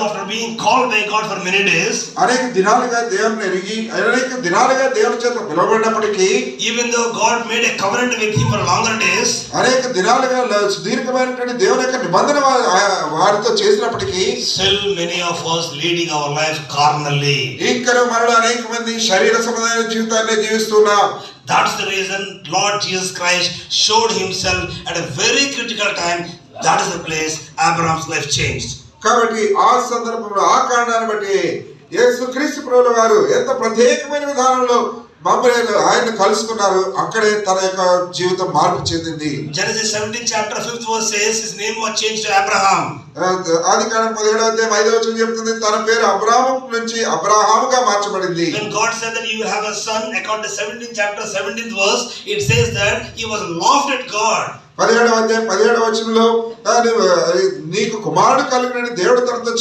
after being called by God for many days, అనేక దినాలుగా దేవుని ఎరిగి అనేక దినాలుగా దేవుని చేత పిలువబడినప్పటికీ, even though God made a covenant with him for longer days, అనేక దినాలుగా సుదీర్ఘమైనటువంటి దేవుని యొక్క నిబంధన వారితో చేసినప్పటికీ, still many of us leading our life carnally. ఇక్కడ మనలో అనేక మంది శరీర సంబంధమైన జీవితాన్ని జీవిస్తున్నాం. That's the reason Lord Jesus Christ showed himself at a very critical time. That is the place Abraham's life changed. కాబట్టి ఆ సందర్భంలో ఆ కారణాన్ని బట్టి యేసుక్రీస్తు ప్రభువు వారు ఎంత ప్రత్యేకమైన విధానంలో ఆయన కలుసుకున్నారు. అక్కడే తన యొక్క జీవితం మార్పు చెందింది. Genesis 17 chapter 5th verse says his name was changed to Abraham. ఆదికాండం 17వ అధ్యాయం 5వ వచనం చెప్తుంది తన పేరు అబ్రాహాము నుంచి అబ్రాహాముగా మార్చబడింది. When God said that you have a son, according to 17 chapter 17th verse, it says that he was laughed at God. 17వ అధ్యాయం 17వ వచనంలో నీకు కుమారుడు కలిగినని దేవుడు తనతో